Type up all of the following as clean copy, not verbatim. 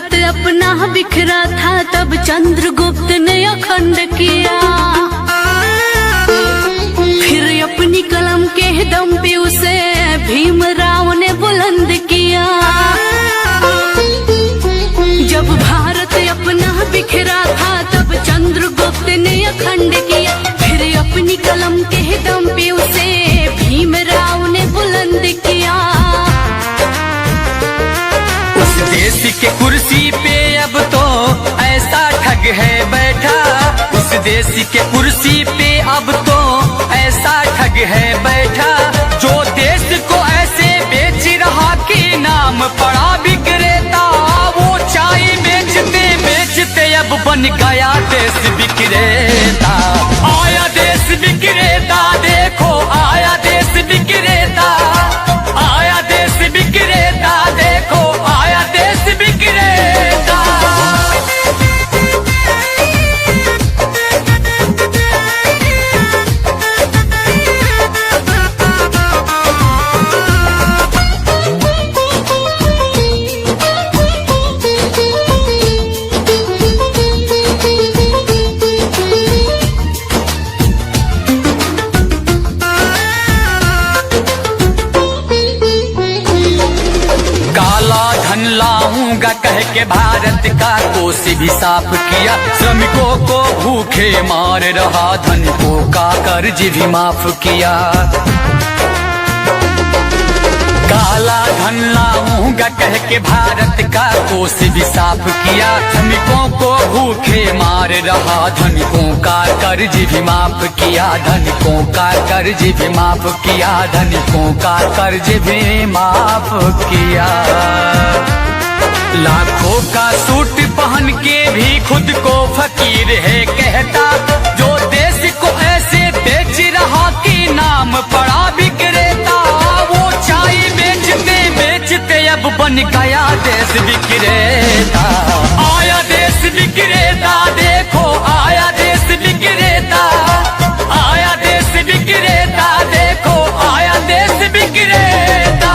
भारत अपना बिखरा था तब चंद्रगुप्त ने अखंड किया। फिर अपनी कलम के दम पे उसे भीमराव ने बुलंद किया। जब भारत अपना बिखरा था तब चंद्रगुप्त ने अखंड किया। फिर अपनी कलम के दम पे उसे भीमराव ने बुलंद किया। उस देश के कुर्सी पे अब तो ऐसा ठग है बैठा। उस देश के कुर्सी पे अब तो ऐसा ठग है बैठा। जो देश को ऐसे बेच रहा कि नाम पड़ा विक्रेता, वो चाय बेचते बेचते अब बन गया देश विक्रेता। आया देश विक्रेता, देखो आया देश विक्रेता। आया देश विक्रेता, देखो आया देश विक्रेता। लाऊंगा कह के भारत का कोष भी साफ किया। श्रमिकों को भूखे मार रहा, धनिकों का कर्ज भी माफ किया। काला धन लाऊंगा कह के भारत का कोष भी साफ किया। श्रमिकों को भूखे मार रहा, धनिकों का कर्ज भी माफ किया। धनिकों का कर्ज भी माफ किया। धनिकों का कर्ज भी माफ किया। लाखों का सूट पहन के भी खुद को फकीर है कहता। जो देश को ऐसे बेच रहा कि नाम पड़ा विक्रेता, वो चाय बेचते बेचते अब बन गया देश विक्रेता। आया देश विक्रेता, देखो आया देश विक्रेता। आया देश विक्रेता, देखो आया देश विक्रेता।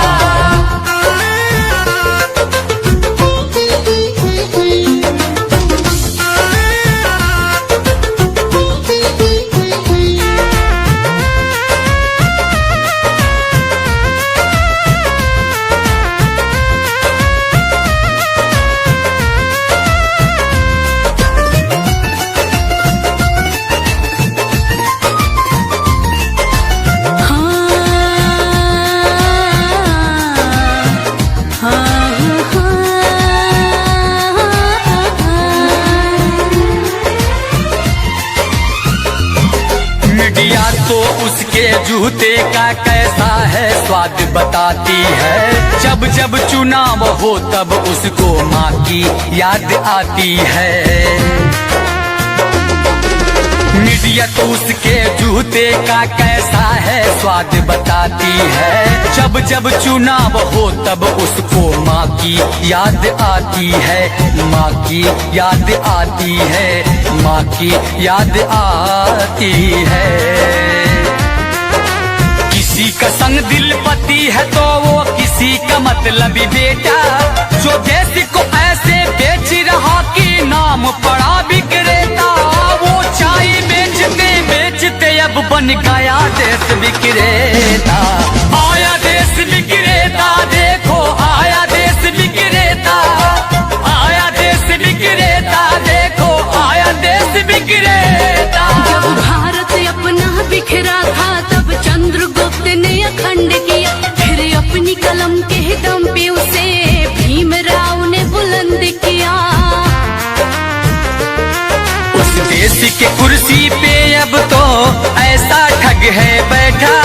तो उसके जूते का कैसा है स्वाद बताती है। जब जब चुनाव हो तब उसको माँ की याद आती है। मीडिया तो उसके जूते का कैसा है स्वाद बताती है। जब जब चुनाव हो तब उसको माँ की याद आती है। माँ की याद आती है। माँ की याद आती है। किसी का संग दिल पति है तो वो किसी का मतलबी बेटा। जो देश को ऐसे बेच रहा कि नाम पड़ा विक्रेता, वो चाय बेचते बेचते अब बन गया देश विक्रेता। आया देश विक्रेता, देखो आया देश विक्रेता। आया देश विक्रेता, देखो आया देश विक्रेता। जब भारत अपना बिखरा था तब चंद्रगुप्त ने अखंड किया। फिर अपनी कलम के दम पे उसे भीमराव ने बुलंद किया। उस देश के कुर्सी पे अब तो ऐसा ठग है बैठा।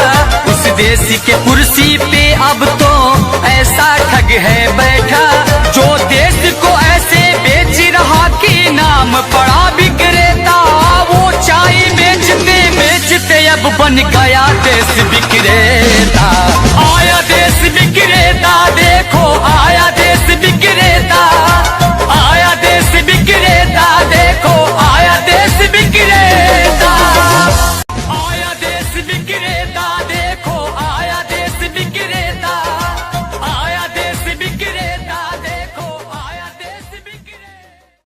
उस देश के कुर्सी पे अब तो ऐसा ठग है बैठा। जो देश को ऐसे बेच रहा कि नाम पड़ा विक्रेता, वो चाय बेचते बेचते अब बन गया देश विक्रेता। आया देश विक्रेता, देखो आया देश विक्रेता।